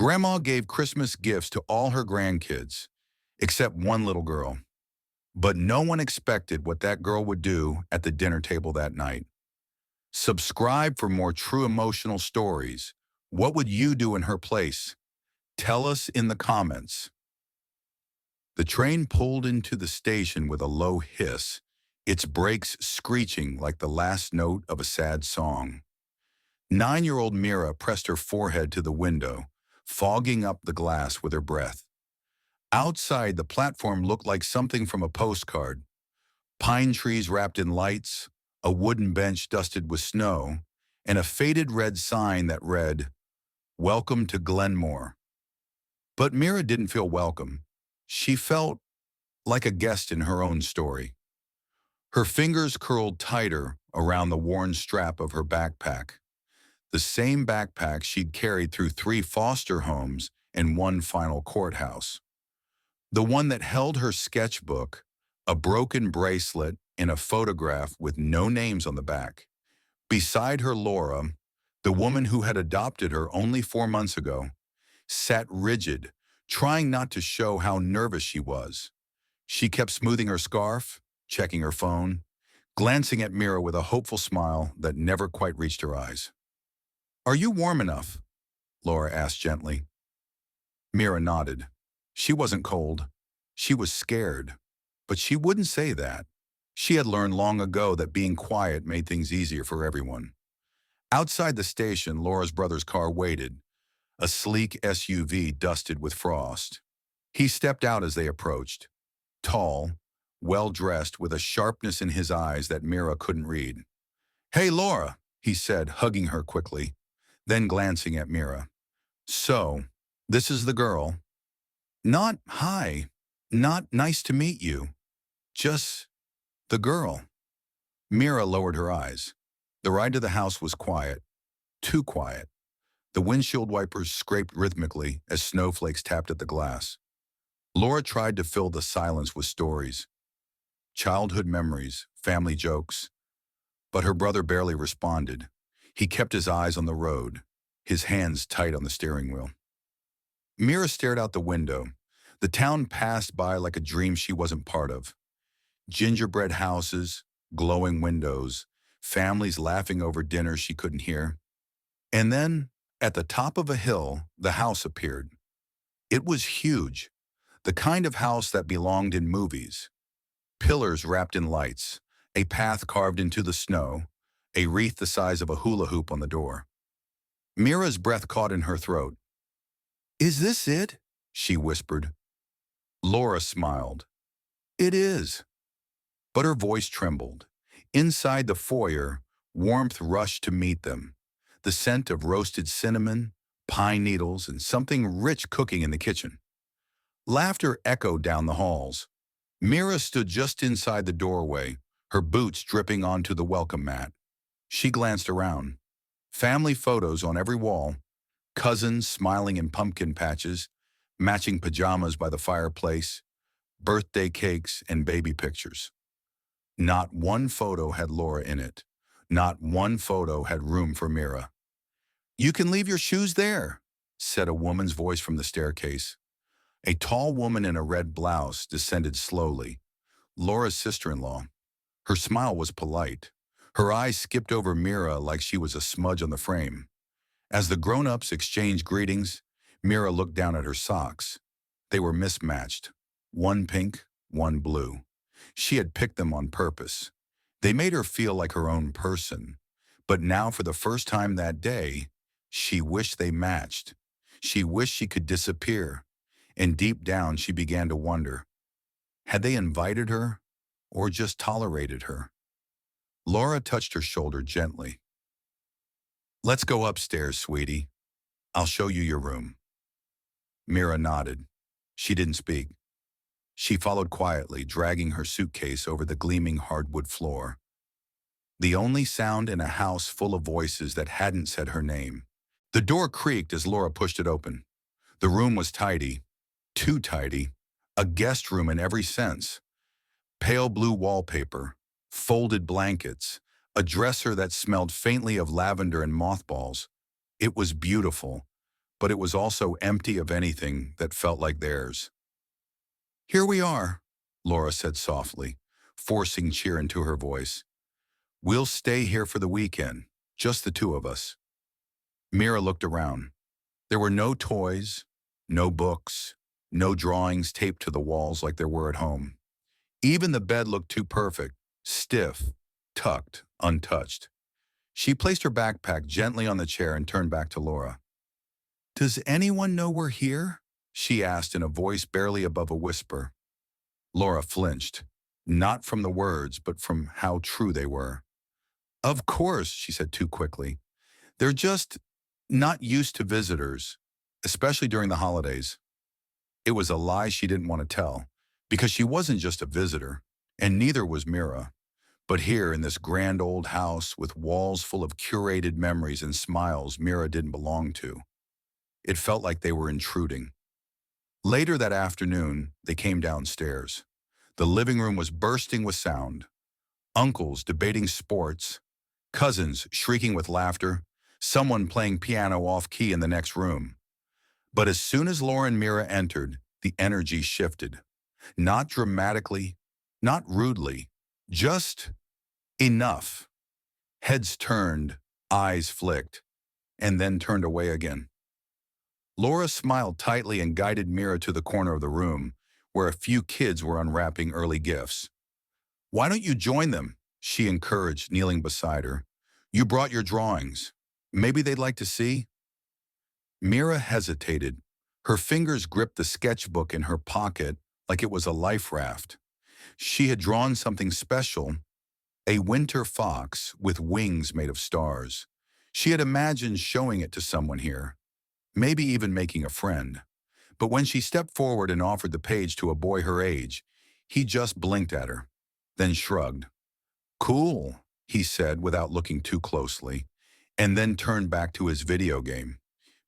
Grandma gave Christmas gifts to all her grandkids, except one little girl. But no one expected what that girl would do at the dinner table that night. Subscribe for more true emotional stories. What would you do in her place? Tell us in the comments. The train pulled into the station with a low hiss, its brakes screeching like the last note of a sad song. 9-year-old Mira pressed her forehead to the window, fogging up the glass with her breath. Outside, the platform looked like something from a postcard. Pine trees wrapped in lights, a wooden bench dusted with snow, and a faded red sign that read, "Welcome to Glenmore." But Mira didn't feel welcome. She felt like a guest in her own story. Her fingers curled tighter around the worn strap of her backpack, the same backpack she'd carried through 3 foster homes and 1 final courthouse. The one that held her sketchbook, a broken bracelet, and a photograph with no names on the back. Beside her, Laura, the woman who had adopted her only 4 months ago, sat rigid, trying not to show how nervous she was. She kept smoothing her scarf, checking her phone, glancing at Mira with a hopeful smile that never quite reached her eyes. "Are you warm enough?" Laura asked gently. Mira nodded. She wasn't cold. She was scared. But she wouldn't say that. She had learned long ago that being quiet made things easier for everyone. Outside the station, Laura's brother's car waited, a sleek SUV dusted with frost. He stepped out as they approached, tall, well-dressed, with a sharpness in his eyes that Mira couldn't read. "Hey, Laura," he said, hugging her quickly, then glancing at Mira. "So, this is the girl. Not hi, not nice to meet you. Just the girl." Mira lowered her eyes. The ride to the house was quiet, too quiet. The windshield wipers scraped rhythmically as snowflakes tapped at the glass. Laura tried to fill the silence with stories, childhood memories, family jokes. But her brother barely responded. He kept his eyes on the road, his hands tight on the steering wheel. Mira stared out the window. The town passed by like a dream she wasn't part of. Gingerbread houses, glowing windows, families laughing over dinners she couldn't hear. And then, at the top of a hill, the house appeared. It was huge, the kind of house that belonged in movies. Pillars wrapped in lights, a path carved into the snow, a wreath the size of a hula hoop on the door. Mira's breath caught in her throat. "Is this it?" she whispered. Laura smiled. "It is." But her voice trembled. Inside the foyer, warmth rushed to meet them. The scent of roasted cinnamon, pine needles, and something rich cooking in the kitchen. Laughter echoed down the halls. Mira stood just inside the doorway, her boots dripping onto the welcome mat. She glanced around. Family photos on every wall, cousins smiling in pumpkin patches, matching pajamas by the fireplace, birthday cakes, and baby pictures. Not one photo had Laura in it. Not one photo had room for Mira. "You can leave your shoes there," said a woman's voice from the staircase. A tall woman in a red blouse descended slowly. Laura's sister-in-law. Her smile was polite. Her eyes skipped over Mira like she was a smudge on the frame. As the grown-ups exchanged greetings, Mira looked down at her socks. They were mismatched. One pink, one blue. She had picked them on purpose. They made her feel like her own person. But now, for the first time that day, she wished they matched. She wished she could disappear. And deep down, she began to wonder, had they invited her or just tolerated her? Laura touched her shoulder gently. "Let's go upstairs, sweetie. I'll show you your room." Mira nodded. She didn't speak. She followed quietly, dragging her suitcase over the gleaming hardwood floor. The only sound in a house full of voices that hadn't said her name. The door creaked as Laura pushed it open. The room was tidy, too tidy, a guest room in every sense. Pale blue wallpaper, folded blankets, a dresser that smelled faintly of lavender and mothballs. It was beautiful, but it was also empty of anything that felt like theirs. "Here we are," Laura said softly, forcing cheer into her voice. "We'll stay here for the weekend, just the two of us." Mira looked around. There were no toys, no books, no drawings taped to the walls like there were at home. Even the bed looked too perfect, stiff, tucked, untouched. She placed her backpack gently on the chair and turned back to Laura. "Does anyone know we're here?" she asked in a voice barely above a whisper. Laura flinched, not from the words, but from how true they were. "Of course," she said too quickly. "They're just not used to visitors, especially during the holidays." It was a lie she didn't want to tell, because she wasn't just a visitor, and neither was Mira. But here in this grand old house with walls full of curated memories and smiles Mira didn't belong to, it felt like they were intruding. Later that afternoon, they came downstairs. The living room was bursting with sound. Uncles debating sports, cousins shrieking with laughter, someone playing piano off-key in the next room. But as soon as Laura and Mira entered, the energy shifted. Not dramatically, not rudely, just enough. Heads turned, eyes flicked, and then turned away again. Laura smiled tightly and guided Mira to the corner of the room, where a few kids were unwrapping early gifts. "Why don't you join them?" she encouraged, kneeling beside her. "You brought your drawings. Maybe they'd like to see?" Mira hesitated. Her fingers gripped the sketchbook in her pocket like it was a life raft. She had drawn something special, a winter fox with wings made of stars. She had imagined showing it to someone here, maybe even making a friend. But when she stepped forward and offered the page to a boy her age, he just blinked at her, then shrugged. "Cool," he said without looking too closely, and then turned back to his video game.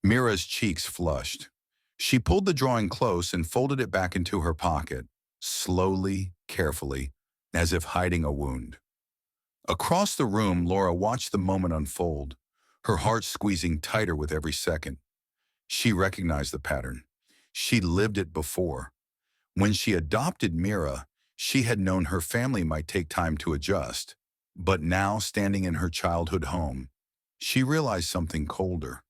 Mira's cheeks flushed. She pulled the drawing close and folded it back into her pocket, slowly, carefully, as if hiding a wound. Across the room, Laura watched the moment unfold, her heart squeezing tighter with every second. She recognized the pattern. She'd lived it before. When she adopted Mira, she had known her family might take time to adjust. But now, standing in her childhood home, she realized something colder.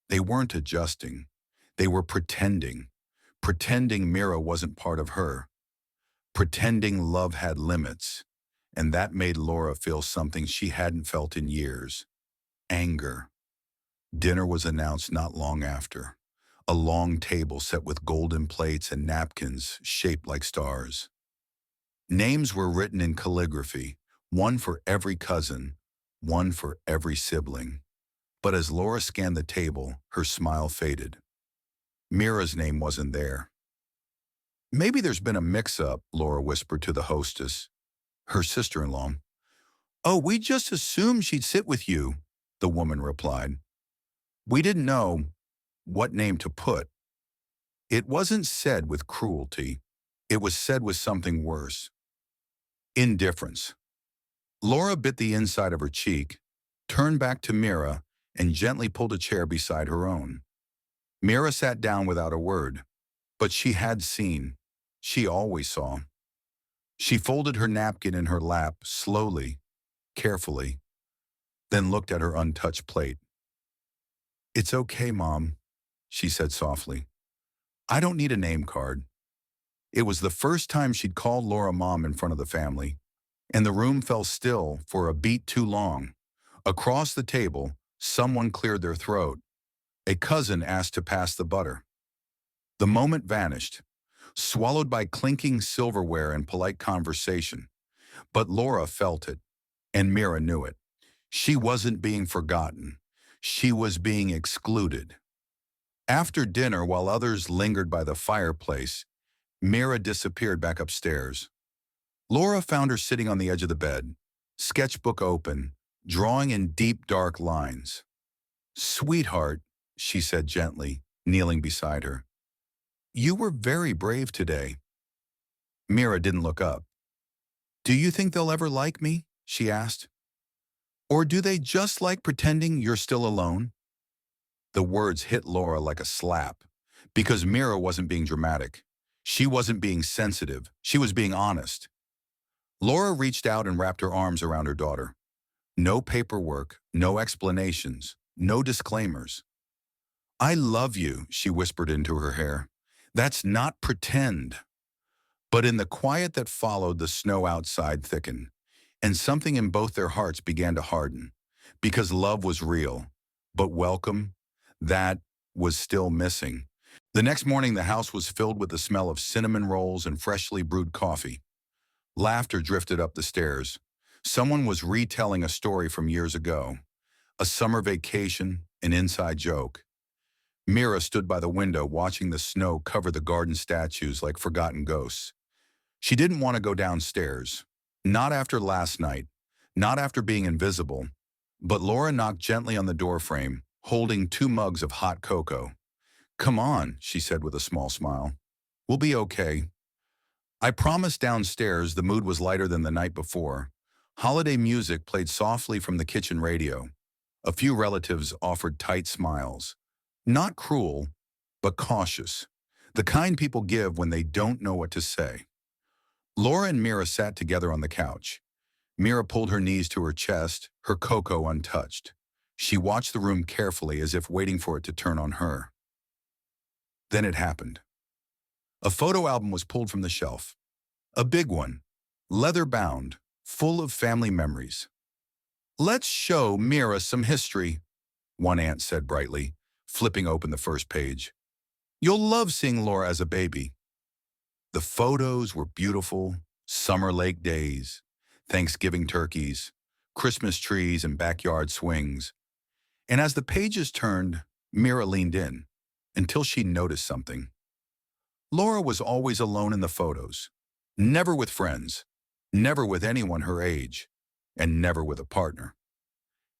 They weren't adjusting. They were pretending. Pretending Mira wasn't part of her. Pretending love had limits. And that made Laura feel something she hadn't felt in years. Anger. Dinner was announced not long after. A long table set with golden plates and napkins shaped like stars. Names were written in calligraphy, one for every cousin, one for every sibling. But as Laura scanned the table, her smile faded. Mira's name wasn't there. "Maybe there's been a mix-up," Laura whispered to the hostess, her sister-in-law. "Oh, we just assumed she'd sit with you," the woman replied. "We didn't know what name to put." It wasn't said with cruelty. It was said with something worse. Indifference. Laura bit the inside of her cheek, turned back to Mira, and gently pulled a chair beside her own. Mira sat down without a word, but she had seen. She always saw. She folded her napkin in her lap, slowly, carefully, then looked at her untouched plate. "It's okay, Mom," she said softly. "I don't need a name card." It was the first time she'd called Laura Mom in front of the family, and the room fell still for a beat too long. Across the table, someone cleared their throat. A cousin asked to pass the butter. The moment vanished, swallowed by clinking silverware and polite conversation. But Laura felt it, and Mira knew it. She wasn't being forgotten. She was being excluded. After dinner, while others lingered by the fireplace, Mira disappeared back upstairs. Laura found her sitting on the edge of the bed, sketchbook open, drawing in deep, dark lines. "Sweetheart," she said gently, kneeling beside her, "you were very brave today." Mira didn't look up. "Do you think they'll ever like me?" she asked. "Or do they just like pretending you're still alone?" The words hit Laura like a slap, because Mira wasn't being dramatic. She wasn't being sensitive. She was being honest. Laura reached out and wrapped her arms around her daughter. No paperwork, no explanations, no disclaimers. I love you, she whispered into her hair. That's not pretend. But in the quiet that followed, the snow outside thickened, and something in both their hearts began to harden, because love was real, but welcome, that was still missing. The next morning, the house was filled with the smell of cinnamon rolls and freshly brewed coffee. Laughter drifted up the stairs. Someone was retelling a story from years ago, a summer vacation, an inside joke. Mira stood by the window watching the snow cover the garden statues like forgotten ghosts. She didn't want to go downstairs. Not after last night. Not after being invisible. But Laura knocked gently on the doorframe, holding 2 mugs of hot cocoa. Come on, she said with a small smile. We'll be okay. I promised. Downstairs, the mood was lighter than the night before. Holiday music played softly from the kitchen radio. A few relatives offered tight smiles. Not cruel, but cautious. The kind people give when they don't know what to say. Laura and Mira sat together on the couch. Mira pulled her knees to her chest, her cocoa untouched. She watched the room carefully as if waiting for it to turn on her. Then it happened. A photo album was pulled from the shelf. A big one, leather-bound, full of family memories. Let's show Mira some history, one aunt said brightly, flipping open the first page. You'll love seeing Laura as a baby. The photos were beautiful, summer lake days, Thanksgiving turkeys, Christmas trees and backyard swings. And as the pages turned, Mira leaned in, until she noticed something. Laura was always alone in the photos, never with friends, never with anyone her age, and never with a partner.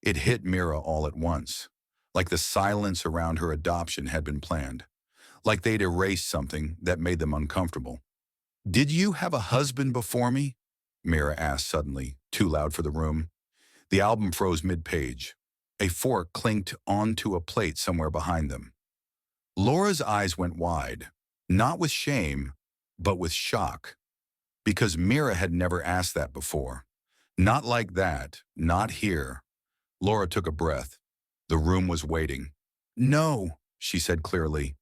It hit Mira all at once, like the silence around her adoption had been planned, like they'd erased something that made them uncomfortable. Did you have a husband before me? Mira asked suddenly, too loud for the room. The album froze mid-page. A fork clinked onto a plate somewhere behind them. Laura's eyes went wide, not with shame, but with shock, because Mira had never asked that before. Not like that, not here. Laura took a breath. The room was waiting. No, she said clearly.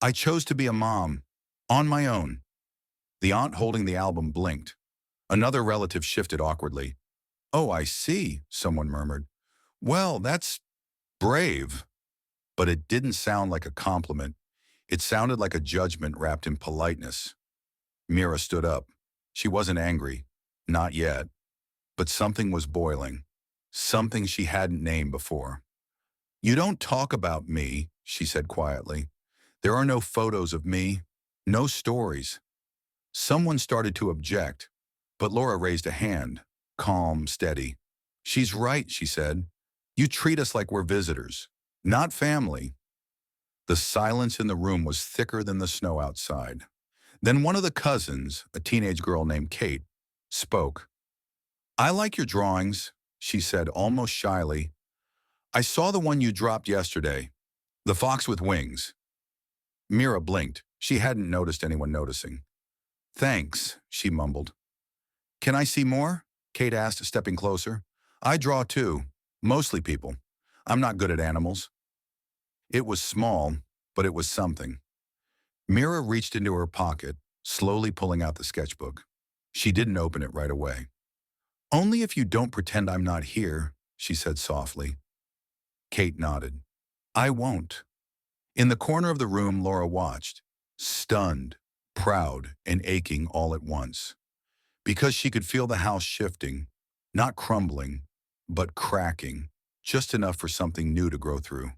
I chose to be a mom, on my own. The aunt holding the album blinked. Another relative shifted awkwardly. Oh, I see, someone murmured. Well, that's brave. But it didn't sound like a compliment. It sounded like a judgment wrapped in politeness. Mira stood up. She wasn't angry. Not yet. But something was boiling. Something she hadn't named before. You don't talk about me, she said quietly. There are no photos of me. No stories. Someone started to object, but Laura raised a hand, calm, steady. She's right, she said. You treat us like we're visitors, not family. The silence in the room was thicker than the snow outside. Then one of the cousins, a teenage girl named Kate, spoke. I like your drawings, she said almost shyly. I saw the one you dropped yesterday, the fox with wings. Mira blinked. She hadn't noticed anyone noticing. Thanks, she mumbled. Can I see more? Kate asked, stepping closer. I draw too, mostly people. I'm not good at animals. It was small, but it was something. Mira reached into her pocket, slowly pulling out the sketchbook. She didn't open it right away. Only if you don't pretend I'm not here, she said softly. Kate nodded. I won't. In the corner of the room, Laura watched, stunned, proud, and aching all at once. Because she could feel the house shifting, not crumbling, but cracking, just enough for something new to grow through.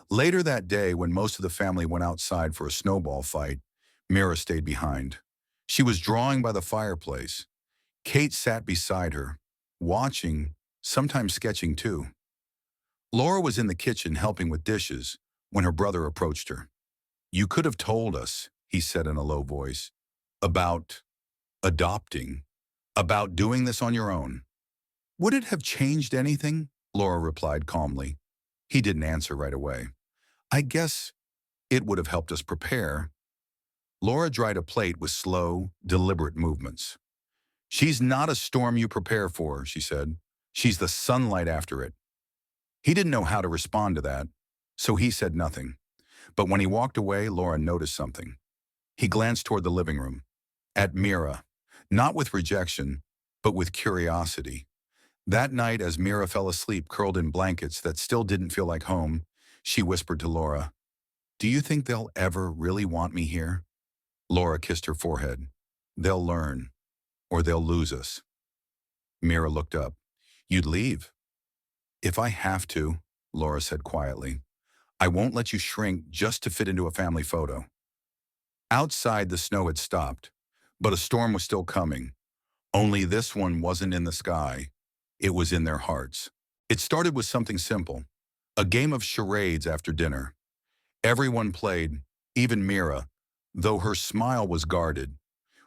Later that day, when most of the family went outside for a snowball fight, Mira stayed behind. She was drawing by the fireplace. Kate sat beside her, watching, sometimes sketching too. Laura was in the kitchen helping with dishes when her brother approached her. You could have told us, he said in a low voice, about adopting, about doing this on your own. Would it have changed anything? Laura replied calmly. He didn't answer right away. I guess it would have helped us prepare. Laura dried a plate with slow, deliberate movements. She's not a storm you prepare for, she said. She's the sunlight after it. He didn't know how to respond to that, so he said nothing. But when he walked away, Laura noticed something. He glanced toward the living room, at Mira, not with rejection, but with curiosity. That night, as Mira fell asleep curled in blankets that still didn't feel like home, she whispered to Laura, "Do you think they'll ever really want me here?" Laura kissed her forehead. "They'll learn, or they'll lose us." Mira looked up. "You'd leave?" "If I have to," Laura said quietly. "I won't let you shrink just to fit into a family photo." Outside, the snow had stopped, but a storm was still coming. Only this one wasn't in the sky. It was in their hearts. It started with something simple, a game of charades after dinner. Everyone played, even Mira, though her smile was guarded.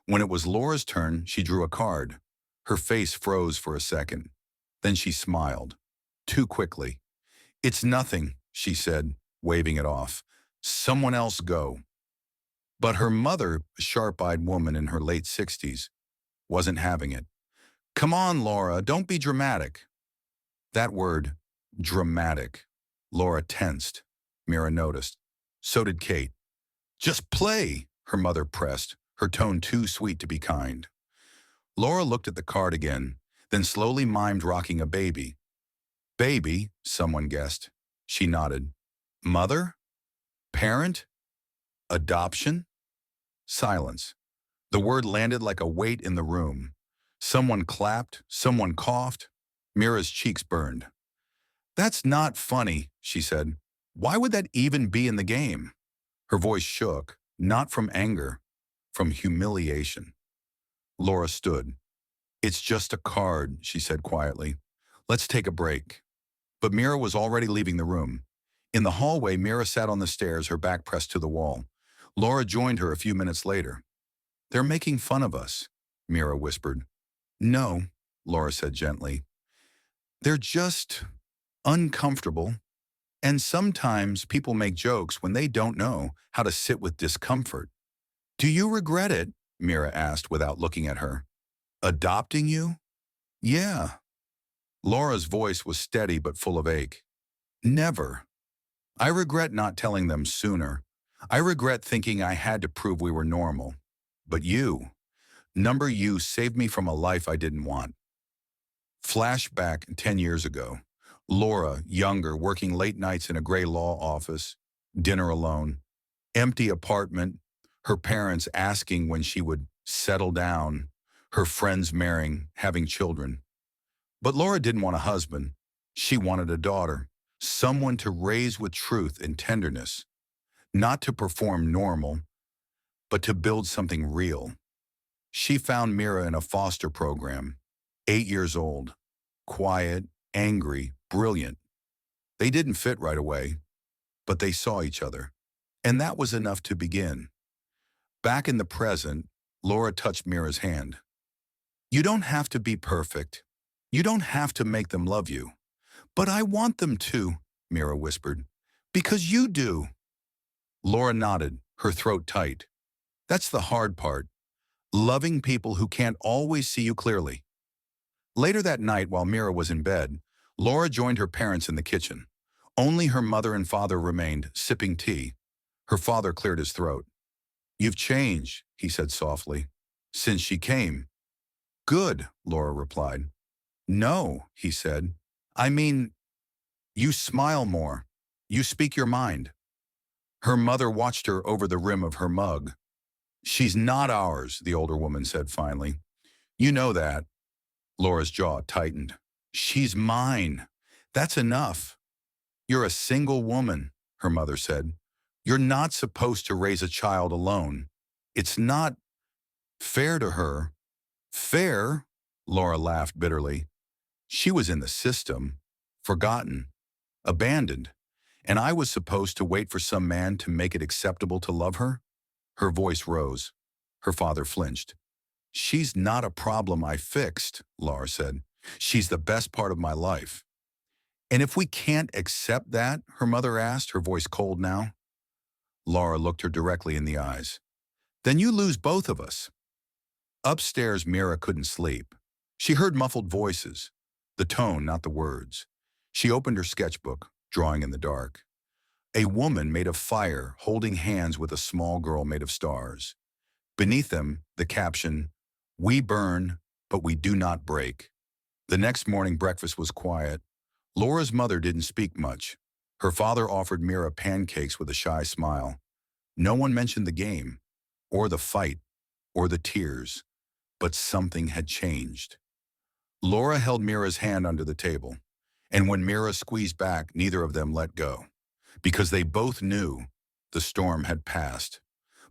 When it was Laura's turn, she drew a card. Her face froze for a second. Then she smiled. Too quickly. "It's nothing," she said, waving it off. "Someone else go." But her mother, a sharp-eyed woman in her late 60s, wasn't having it. "Come on, Laura, don't be dramatic." That word, dramatic. Laura tensed. Mira noticed. So did Kate. "Just play," her mother pressed, her tone too sweet to be kind. Laura looked at the card again, then slowly mimed rocking a baby. "Baby," someone guessed. She nodded. "Mother? Parent? Adoption?" Silence. The word landed like a weight in the room. Someone clapped, someone coughed. Mira's cheeks burned. "That's not funny," she said. "Why would that even be in the game?" Her voice shook, not from anger, from humiliation. Laura stood. "It's just a card," she said quietly. "Let's take a break." But Mira was already leaving the room. In the hallway, Mira sat on the stairs, her back pressed to the wall. Laura joined her a few minutes later. "They're making fun of us," Mira whispered. "No," Laura said gently. "They're just uncomfortable. And sometimes people make jokes when they don't know how to sit with discomfort." "Do you regret it?" Mira asked without looking at her. "Adopting you?" "Yeah." Laura's voice was steady but full of ache. "Never. I regret not telling them sooner. I regret thinking I had to prove we were normal. But you, number you, saved me from a life I didn't want." Flashback 10 years ago. Laura, younger, working late nights in a gray law office, dinner alone, empty apartment, her parents asking when she would settle down, her friends marrying, having children. But Laura didn't want a husband. She wanted a daughter, someone to raise with truth and tenderness, not to perform normal, but to build something real. She found Mira in a foster program, 8 years old, quiet, angry, brilliant. They didn't fit right away, but they saw each other. And that was enough to begin. Back in the present, Laura touched Mira's hand. "You don't have to be perfect. You don't have to make them love you. But I want them to," Mira whispered. "Because you do." Laura nodded, her throat tight. "That's the hard part. Loving people who can't always see you clearly." Later that night, while Mira was in bed, Laura joined her parents in the kitchen. Only her mother and father remained, sipping tea. Her father cleared his throat. "You've changed," he said softly, "since she came." "Good," Laura replied. "No," he said. "I mean, you smile more. You speak your mind." Her mother watched her over the rim of her mug. "She's not ours," the older woman said finally. "You know that." Laura's jaw tightened. "She's mine. That's enough." "You're a single woman," her mother said. "You're not supposed to raise a child alone. It's not fair to her." "Fair?" Laura laughed bitterly. "She was in the system, forgotten, abandoned, and I was supposed to wait for some man to make it acceptable to love her?" Her voice rose. Her father flinched. "She's not a problem I fixed," Laura said. "She's the best part of my life." And if we can't accept that, her mother asked, her voice cold now. Laura looked her directly in the eyes. Then you lose both of us. Upstairs, Mira couldn't sleep. She heard muffled voices, the tone, not the words. She opened her sketchbook, drawing in the dark. A woman made of fire, holding hands with a small girl made of stars. Beneath them, the caption, "We burn, but we do not break." The next morning, breakfast was quiet. Laura's mother didn't speak much. Her father offered Mira pancakes with a shy smile. No one mentioned the game, or the fight, or the tears, but something had changed. Laura held Mira's hand under the table, and when Mira squeezed back, neither of them let go, because they both knew the storm had passed.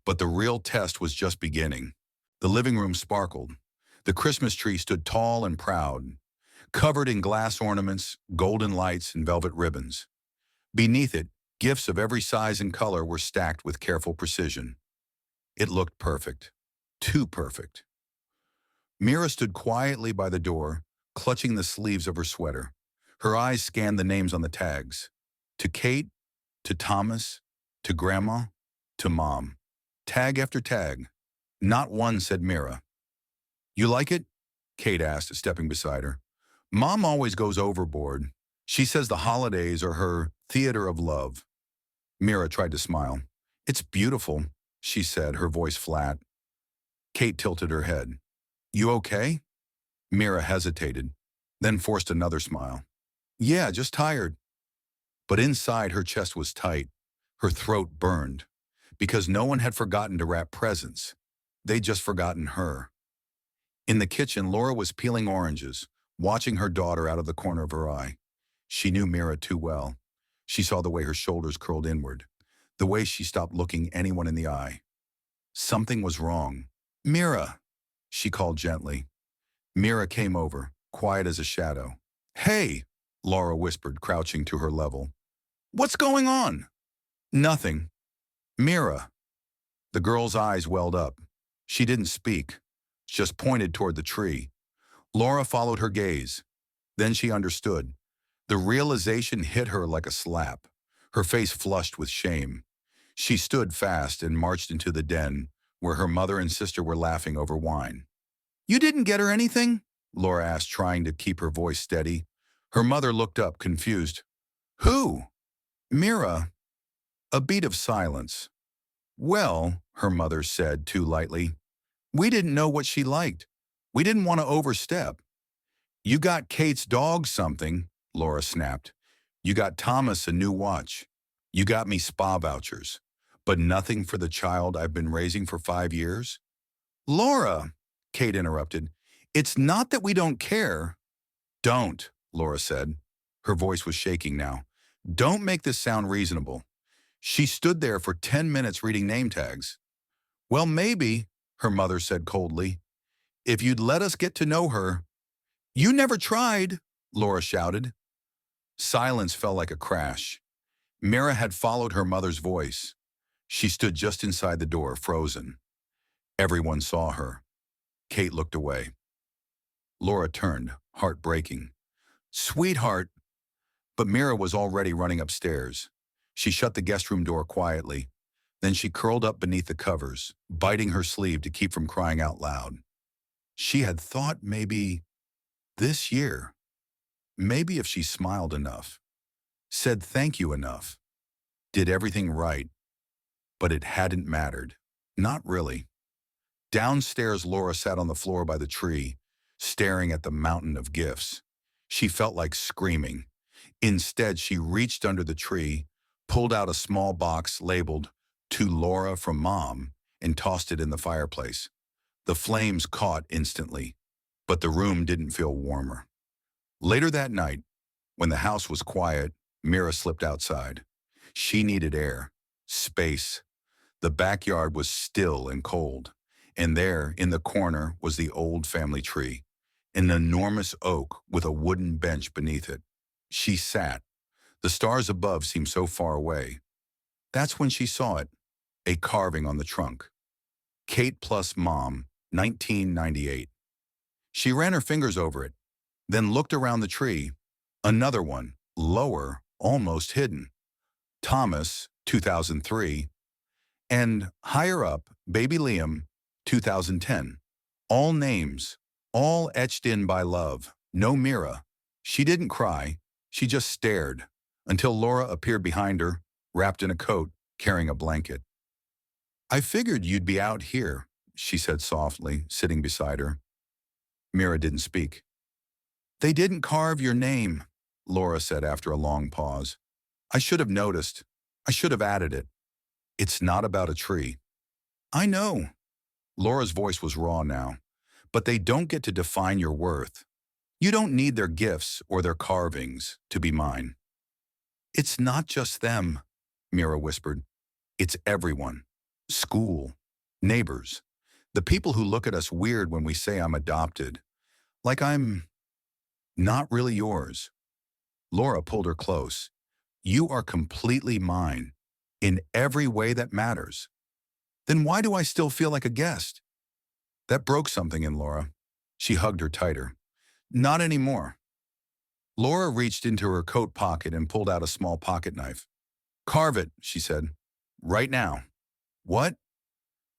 But the real test was just beginning. The living room sparkled. The Christmas tree stood tall and proud, covered in glass ornaments, golden lights, and velvet ribbons. Beneath it, gifts of every size and color were stacked with careful precision. It looked perfect. Too perfect. Mira stood quietly by the door, clutching the sleeves of her sweater. Her eyes scanned the names on the tags. To Kate, to Thomas, to Grandma, to Mom. Tag after tag. Not one said Mira. You like it? Kate asked, stepping beside her. Mom always goes overboard. She says the holidays are her theater of love. Mira tried to smile. It's beautiful, she said, her voice flat. Kate tilted her head. You okay? Mira hesitated, then forced another smile. Yeah, just tired. But inside, her chest was tight. Her throat burned, because no one had forgotten to wrap presents. They'd just forgotten her. In the kitchen, Laura was peeling oranges, watching her daughter out of the corner of her eye. She knew Mira too well. She saw the way her shoulders curled inward, the way she stopped looking anyone in the eye. Something was wrong. Mira, she called gently. Mira came over, quiet as a shadow. Hey, Laura whispered, crouching to her level. What's going on? Nothing. Mira. The girl's eyes welled up. She didn't speak, just pointed toward the tree. Laura followed her gaze. Then she understood. The realization hit her like a slap, her face flushed with shame. She stood fast and marched into the den, where her mother and sister were laughing over wine. You didn't get her anything? Laura asked, trying to keep her voice steady. Her mother looked up, confused. Who? Mira. A beat of silence. Well, her mother said too lightly, we didn't know what she liked. We didn't want to overstep. You got Kate's dog something, Laura snapped. You got Thomas a new watch. You got me spa vouchers. But nothing for the child I've been raising for 5 years? Laura, Kate interrupted, it's not that we don't care. Don't, Laura said. Her voice was shaking now. Don't make this sound reasonable. She stood there for 10 minutes reading name tags. Well, maybe, her mother said coldly, if you'd let us get to know her. You never tried, Laura shouted. Silence fell like a crash. Mira had followed her mother's voice. She stood just inside the door, frozen. Everyone saw her. Kate looked away. Laura turned, heart breaking. Sweetheart. But Mira was already running upstairs. She shut the guest room door quietly. Then she curled up beneath the covers, biting her sleeve to keep from crying out loud. She had thought maybe this year, maybe if she smiled enough, said thank you enough, did everything right, but it hadn't mattered. Not really. Downstairs, Laura sat on the floor by the tree, staring at the mountain of gifts. She felt like screaming. Instead, she reached under the tree, pulled out a small box labeled, To Laura from Mom, and tossed it in the fireplace. The flames caught instantly, but the room didn't feel warmer. Later that night, when the house was quiet, Mira slipped outside. She needed air, space. The backyard was still and cold, and there, in the corner, was the old family tree, an enormous oak with a wooden bench beneath it. She sat. The stars above seemed so far away. That's when she saw it, a carving on the trunk. Kate plus Mom, 1998. She ran her fingers over it, then looked around the tree. Another one, lower, almost hidden, Thomas, 2003, and higher up, Baby Liam, 2010. All names, all etched in by love. No Mira. She didn't cry. She just stared until Laura appeared behind her, wrapped in a coat, carrying a blanket. I figured you'd be out here, she said softly, sitting beside her. Mira didn't speak. They didn't carve your name, Laura said after a long pause. I should have noticed. I should have added it. It's not about a tree. I know. Laura's voice was raw now. But they don't get to define your worth. You don't need their gifts or their carvings to be mine. It's not just them, Mira whispered. It's everyone. School, neighbors, the people who look at us weird when we say I'm adopted. Like I'm not really yours. Laura pulled her close. You are completely mine, in every way that matters. Then why do I still feel like a guest? That broke something in Laura. She hugged her tighter. Not anymore. Laura reached into her coat pocket and pulled out a small pocket knife. Carve it, she said. Right now. What?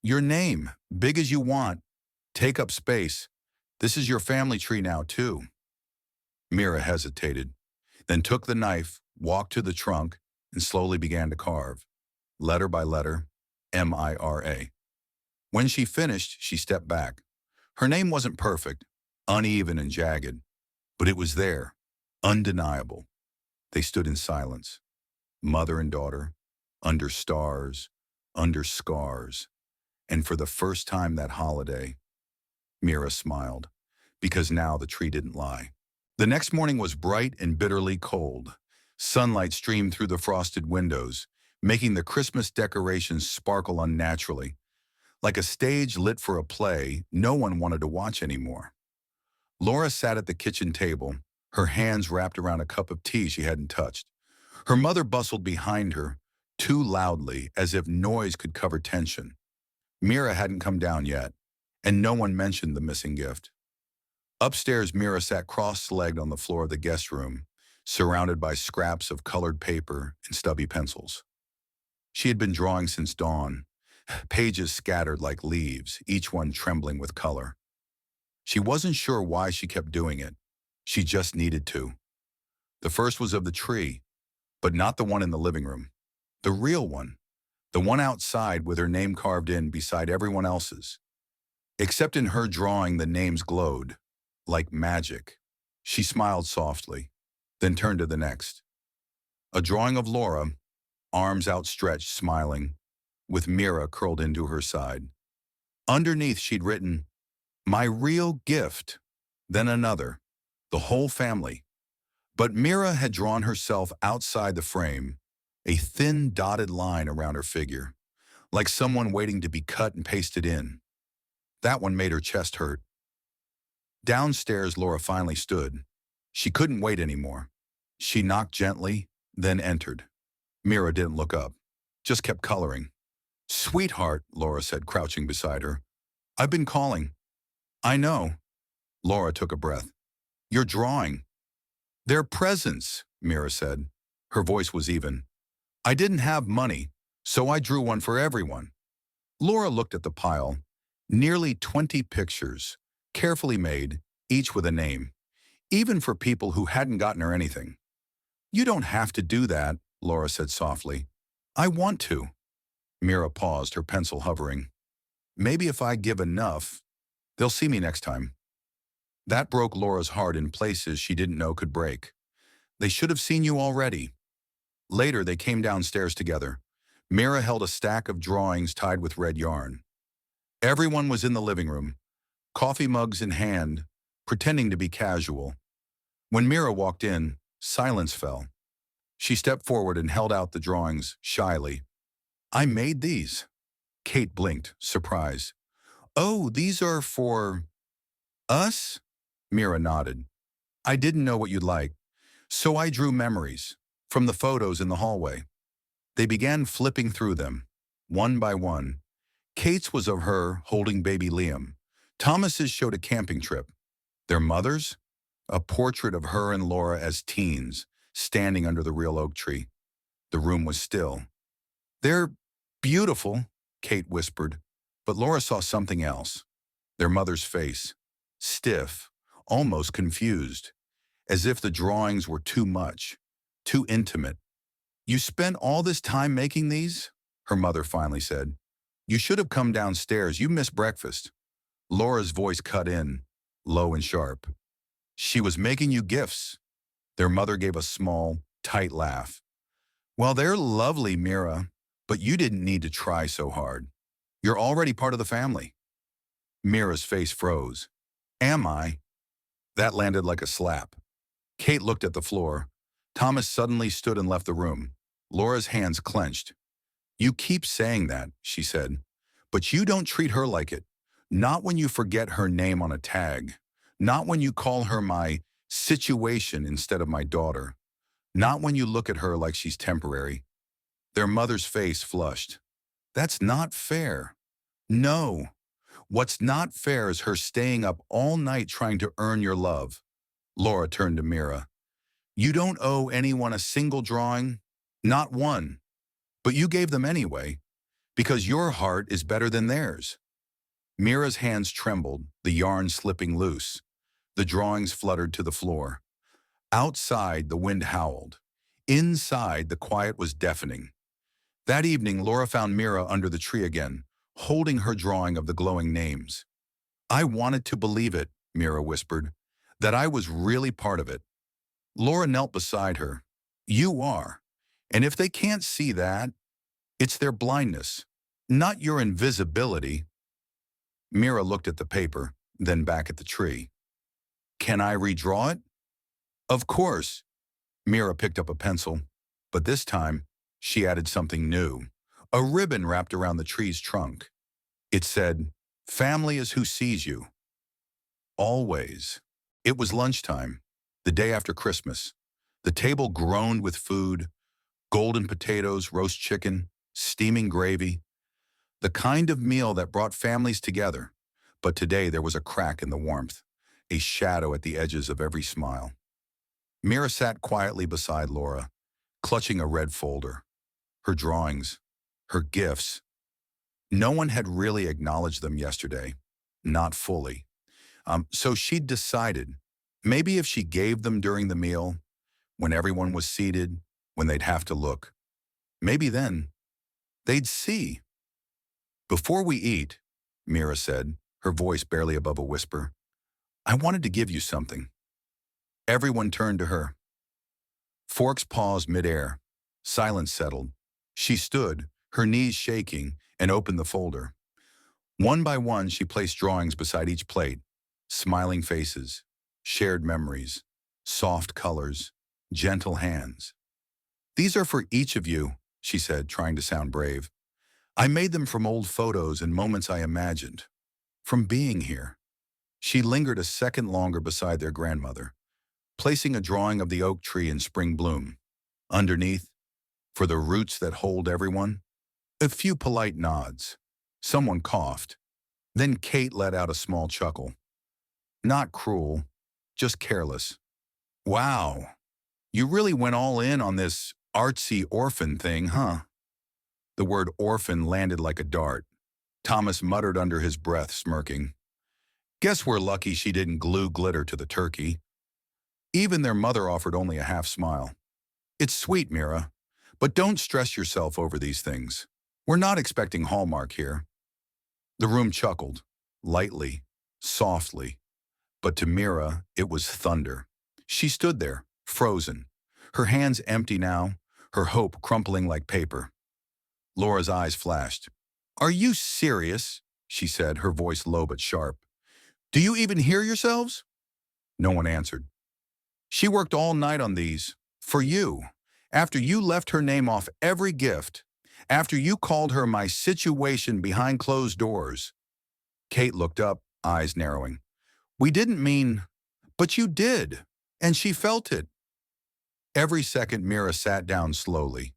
Your name, big as you want. Take up space. This is your family tree now, too. Mira hesitated, then took the knife, walked to the trunk, and slowly began to carve, letter by letter, M-I-R-A. When she finished, she stepped back. Her name wasn't perfect, uneven and jagged, but it was there, undeniable. They stood in silence, mother and daughter, under stars, under scars. And for the first time that holiday, Mira smiled, because now the tree didn't lie. The next morning was bright and bitterly cold. Sunlight streamed through the frosted windows, making the Christmas decorations sparkle unnaturally. Like a stage lit for a play, no one wanted to watch anymore. Laura sat at the kitchen table, her hands wrapped around a cup of tea she hadn't touched. Her mother bustled behind her, too loudly, as if noise could cover tension. Mira hadn't come down yet, and no one mentioned the missing gift. Upstairs, Mira sat cross-legged on the floor of the guest room, surrounded by scraps of colored paper and stubby pencils. She had been drawing since dawn, pages scattered like leaves, each one trembling with color. She wasn't sure why she kept doing it. She just needed to. The first was of the tree, but not the one in the living room. The real one. The one outside with her name carved in beside everyone else's. Except in her drawing, the names glowed, like magic. She smiled softly, then turned to the next. A drawing of Laura, arms outstretched, smiling, with Mira curled into her side. Underneath, she'd written, "My real gift," then another, "The whole family." But Mira had drawn herself outside the frame, a thin dotted line around her figure, like someone waiting to be cut and pasted in. That one made her chest hurt. Downstairs, Laura finally stood. She couldn't wait anymore. She knocked gently, then entered. Mira didn't look up, just kept coloring. "Sweetheart," Laura said, crouching beside her. "I've been calling." "I know." Laura took a breath. "You're drawing." "They're presents," Mira said. Her voice was even. "I didn't have money, so I drew one for everyone." Laura looked at the pile. Nearly 20 pictures, carefully made, each with a name, even for people who hadn't gotten her anything. "You don't have to do that," Laura said softly. "I want to." Mira paused, her pencil hovering. "Maybe if I give enough, they'll see me next time." That broke Laura's heart in places she didn't know could break. "They should have seen you already." Later, they came downstairs together. Mira held a stack of drawings tied with red yarn. Everyone was in the living room, coffee mugs in hand, pretending to be casual. When Mira walked in, silence fell. She stepped forward and held out the drawings, shyly. "I made these." Kate blinked, surprised. "Oh, these are for us?" Mira nodded. "I didn't know what you'd like, so I drew memories from the photos in the hallway." They began flipping through them, one by one. Kate's was of her holding baby Liam. Thomas's showed a camping trip. Their mothers? A portrait of her and Laura as teens, standing under the real oak tree. The room was still. "They're beautiful," Kate whispered, but Laura saw something else. Their mother's face, stiff, almost confused, as if the drawings were too much, too intimate. "You spent all this time making these?" her mother finally said. "You should have come downstairs. You missed breakfast." Laura's voice cut in, low and sharp. "She was making you gifts." Their mother gave a small, tight laugh. "Well, they're lovely, Mira, but you didn't need to try so hard. You're already part of the family." Mira's face froze. "Am I?" That landed like a slap. Kate looked at the floor. Thomas suddenly stood and left the room. Laura's hands clenched. "You keep saying that," she said, "but you don't treat her like it. Not when you forget her name on a tag. Not when you call her my situation instead of my daughter. Not when you look at her like she's temporary." Their mother's face flushed. "That's not fair." "No. What's not fair is her staying up all night trying to earn your love." Laura turned to Mira. "You don't owe anyone a single drawing. Not one. But you gave them anyway, because your heart is better than theirs." Mira's hands trembled, the yarn slipping loose. The drawings fluttered to the floor. Outside, the wind howled. Inside, the quiet was deafening. That evening, Laura found Mira under the tree again, holding her drawing of the glowing names. "I wanted to believe it," Mira whispered, "that I was really part of it." Laura knelt beside her. "You are. And if they can't see that, it's their blindness, not your invisibility." Mira looked at the paper, then back at the tree. "Can I redraw it?" "Of course." Mira picked up a pencil, but this time she added something new, a ribbon wrapped around the tree's trunk. It said, "Family is who sees you. Always." It was lunchtime, the day after Christmas. The table groaned with food, golden potatoes, roast chicken, steaming gravy, the kind of meal that brought families together. But today there was a crack in the warmth, a shadow at the edges of every smile. Mira sat quietly beside Laura, clutching a red folder. Her drawings, her gifts. No one had really acknowledged them yesterday, not fully. So she'd decided, maybe if she gave them during the meal, when everyone was seated, when they'd have to look, maybe then they'd see. "Before we eat," Mira said, her voice barely above a whisper, "I wanted to give you something." Everyone turned to her. Forks paused midair. Silence settled. She stood, her knees shaking, and opened the folder. One by one, she placed drawings beside each plate. Smiling faces, shared memories, soft colors, gentle hands. "These are for each of you," she said, trying to sound brave. "I made them from old photos and moments I imagined. From being here." She lingered a second longer beside their grandmother, placing a drawing of the oak tree in spring bloom. Underneath, "For the roots that hold everyone." A few polite nods. Someone coughed. Then Kate let out a small chuckle. Not cruel, just careless. "Wow, you really went all in on this artsy orphan thing, huh?" The word orphan landed like a dart. Thomas muttered under his breath, smirking. "Guess we're lucky she didn't glue glitter to the turkey." Even their mother offered only a half smile. "It's sweet, Mira, but don't stress yourself over these things. We're not expecting Hallmark here." The room chuckled, lightly, softly, but to Mira it was thunder. She stood there, frozen, her hands empty now, her hope crumpling like paper. Laura's eyes flashed. "Are you serious?" she said, her voice low but sharp. "Do you even hear yourselves?" No one answered. "She worked all night on these, for you, after you left her name off every gift, after you called her my situation behind closed doors." Kate looked up, eyes narrowing. "We didn't mean, but you did, and she felt it." Every second Mira sat down slowly.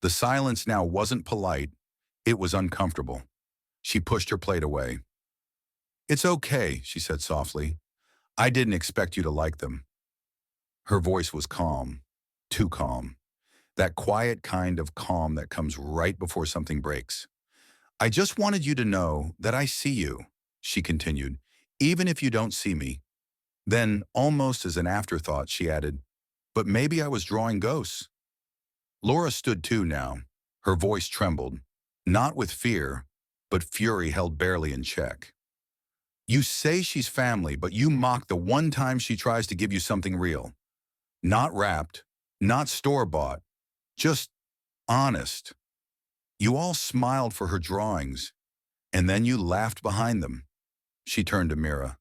The silence now wasn't polite, it was uncomfortable. She pushed her plate away. "It's okay," she said softly. "I didn't expect you to like them." Her voice was calm. too calm. That quiet kind of calm that comes right before something breaks. I just wanted you to know that I see you, she continued, even if you don't see me. Then, almost as an afterthought, she added, but maybe I was drawing ghosts. Laura stood too now. Her voice trembled, not with fear, but fury held barely in check. You say she's family, but you mock the one time she tries to give you something real. Not wrapped, not store-bought, just honest. You all smiled for her drawings, and then you laughed behind them. She turned to Mira.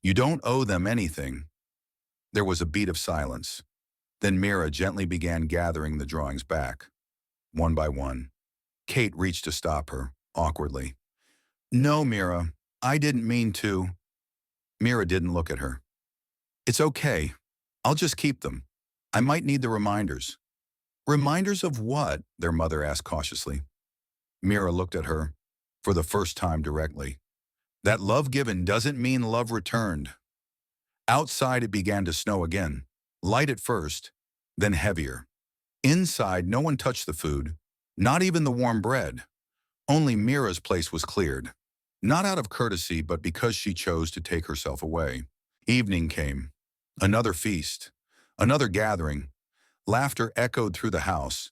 You don't owe them anything. There was a beat of silence. Then Mira gently began gathering the drawings back, one by one. Kate reached to stop her, awkwardly. No, Mira, I didn't mean to. Mira didn't look at her. It's okay. I'll just keep them. I might need the reminders. Reminders of what? Their mother asked cautiously. Mira looked at her, for the first time directly. That love given doesn't mean love returned. Outside it began to snow again, light at first, then heavier. Inside no one touched the food, not even the warm bread. Only Mira's place was cleared, not out of courtesy but because she chose to take herself away. Evening came, another feast, another gathering. Laughter echoed through the house,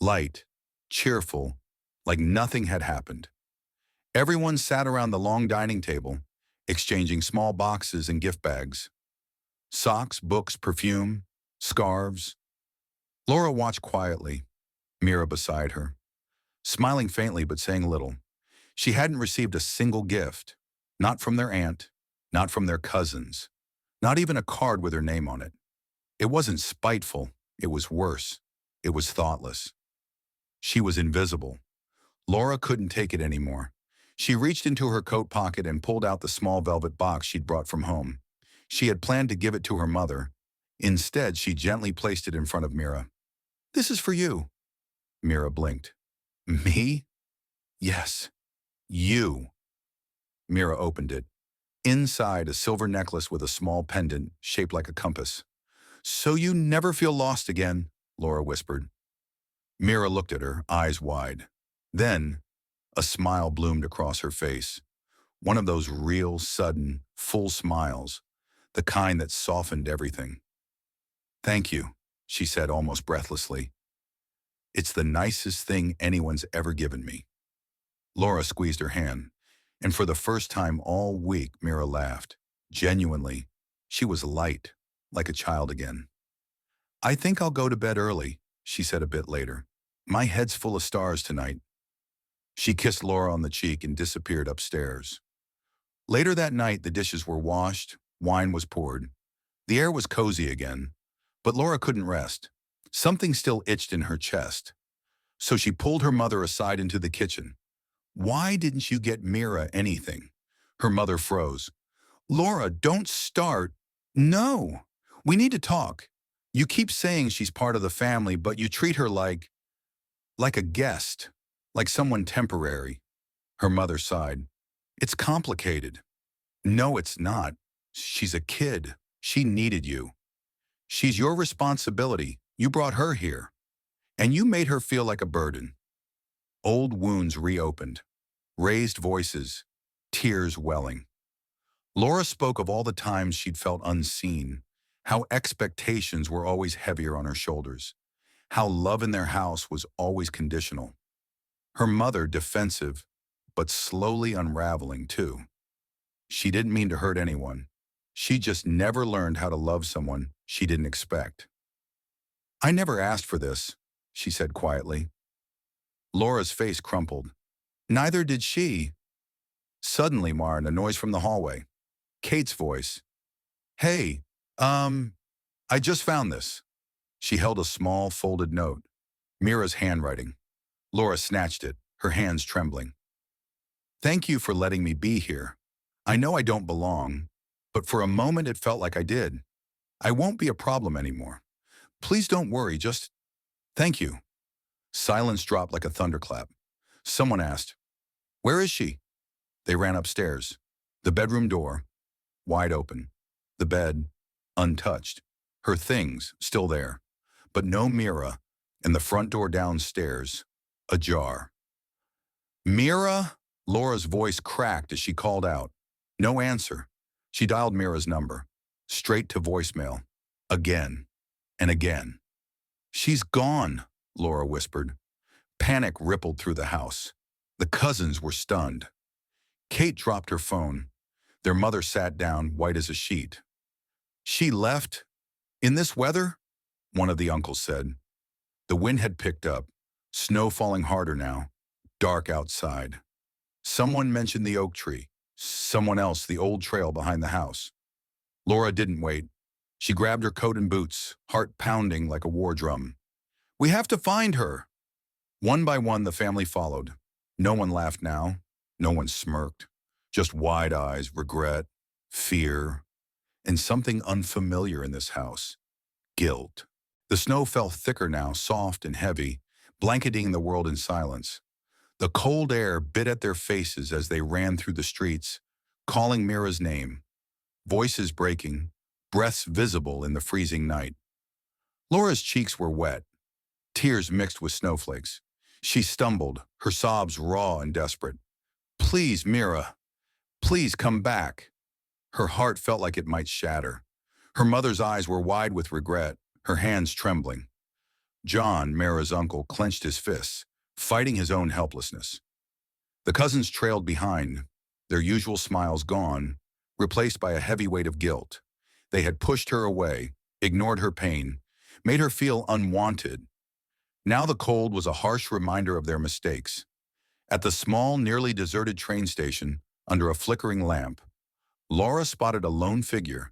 light, cheerful, like nothing had happened. Everyone sat around the long dining table, exchanging small boxes and gift bags. Socks, books, perfume, scarves. Laura watched quietly, Mira beside her, smiling faintly but saying little. She hadn't received a single gift, not from their aunt, not from their cousins, not even a card with her name on it. It wasn't spiteful, it was worse. It was thoughtless. She was invisible. Laura couldn't take it anymore. She reached into her coat pocket and pulled out the small velvet box she'd brought from home. She had planned to give it to her mother. Instead, she gently placed it in front of Mira. This is for you. Mira blinked. Me? Yes, you. Mira opened it. Inside, a silver necklace with a small pendant shaped like a compass. So you never feel lost again, Laura whispered. Mira looked at her, eyes wide. Then, a smile bloomed across her face. One of those real, sudden, full smiles, the kind that softened everything. Thank you, she said almost breathlessly. It's the nicest thing anyone's ever given me. Laura squeezed her hand, and for the first time all week, Mira laughed. Genuinely, she was light, like a child again. I think I'll go to bed early, she said a bit later. My head's full of stars tonight. She kissed Laura on the cheek and disappeared upstairs. Later that night, the dishes were washed, wine was poured. The air was cozy again, but Laura couldn't rest. Something still itched in her chest. So she pulled her mother aside into the kitchen. Why didn't you get Mira anything? Her mother froze. Laura, don't start. No, we need to talk. You keep saying she's part of the family, but you treat her like a guest, like someone temporary. Her mother sighed. It's complicated. No, it's not. She's a kid. She needed you. She's your responsibility. You brought her here. And you made her feel like a burden. Old wounds reopened. Raised voices. Tears welling. Laura spoke of all the times she'd felt unseen, how expectations were always heavier on her shoulders, how love in their house was always conditional. Her mother defensive, but slowly unraveling too. She didn't mean to hurt anyone. She just never learned how to love someone she didn't expect. I never asked for this, she said quietly. Laura's face crumpled. Neither did she. Suddenly, Marn, a noise from the hallway. Kate's voice. Hey, I just found this. She held a small folded note. Mira's handwriting. Laura snatched it, her hands trembling. Thank you for letting me be here. I know I don't belong, but for a moment it felt like I did. I won't be a problem anymore. Please don't worry, just thank you. Silence dropped like a thunderclap. Someone asked, Where is she? They ran upstairs. The bedroom door, wide open. The bed, untouched. Her things, still there. but no Mira, and the front door downstairs, ajar. Mira? Laura's voice cracked as she called out. No answer. She dialed Mira's number, straight to voicemail, again and again. She's gone, Laura whispered. Panic rippled through the house. The cousins were stunned. Kate dropped her phone. Their mother sat down, white as a sheet. She left? In this weather? One of the uncles said. The wind had picked up, snow falling harder now, dark outside. Someone mentioned the oak tree. Someone else, the old trail behind the house. Laura didn't wait. She grabbed her coat and boots, heart pounding like a war drum. We have to find her. One by one, the family followed. No one laughed now. No one smirked. Just wide eyes, regret, fear, and something unfamiliar in this house. Guilt. The snow fell thicker now, soft and heavy, blanketing the world in silence. The cold air bit at their faces as they ran through the streets, calling Mira's name. Voices breaking, breaths visible in the freezing night. Laura's cheeks were wet, tears mixed with snowflakes. She stumbled, her sobs raw and desperate. Please, Mira, please come back. Her heart felt like it might shatter. Her mother's eyes were wide with regret, her hands trembling. John, Mira's uncle, clenched his fists, fighting his own helplessness. The cousins trailed behind, their usual smiles gone, replaced by a heavy weight of guilt. They had pushed her away, ignored her pain, made her feel unwanted. Now the cold was a harsh reminder of their mistakes. At the small, nearly deserted train station, under a flickering lamp, Laura spotted a lone figure,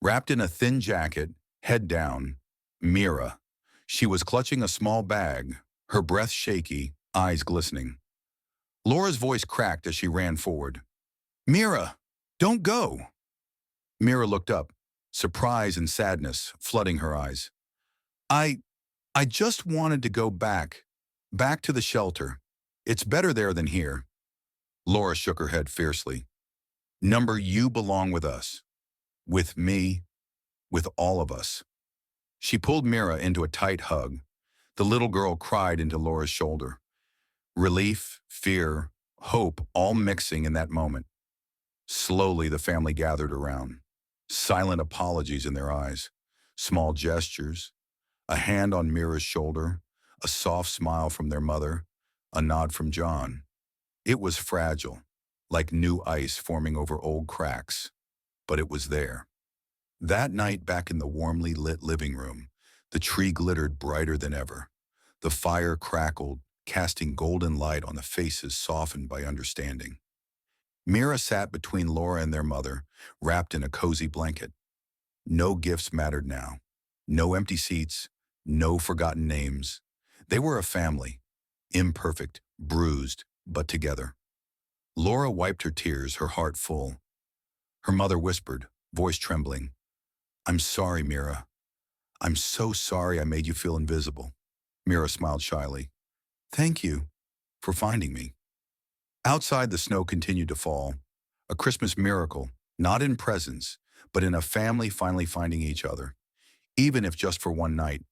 wrapped in a thin jacket, head down. Mira. She was clutching a small bag, her breath shaky, eyes glistening. Laura's voice cracked as she ran forward. Mira, don't go. Mira looked up, surprise and sadness flooding her eyes. I just wanted to go back to the shelter. It's better there than here. Laura shook her head fiercely. Number, you belong with us. With me. With all of us. She pulled Mira into a tight hug. The little girl cried into Laura's shoulder. Relief, fear, hope, all mixing in that moment. Slowly, the family gathered around. Silent apologies in their eyes. Small gestures. A hand on Mira's shoulder. A soft smile from their mother. A nod from John. It was fragile, like new ice forming over old cracks. But it was there. That night back in the warmly lit living room, the tree glittered brighter than ever. The fire crackled, casting golden light on the faces softened by understanding. Mira sat between Laura and their mother, wrapped in a cozy blanket. No gifts mattered now. No empty seats, no forgotten names. They were a family, imperfect, bruised, but together. Laura wiped her tears, her heart full. Her mother whispered, voice trembling, I'm sorry, Mira. I'm so sorry I made you feel invisible. Mira smiled shyly. Thank you for finding me. Outside, the snow continued to fall. A Christmas miracle, not in presents, but in a family finally finding each other, even if just for one night.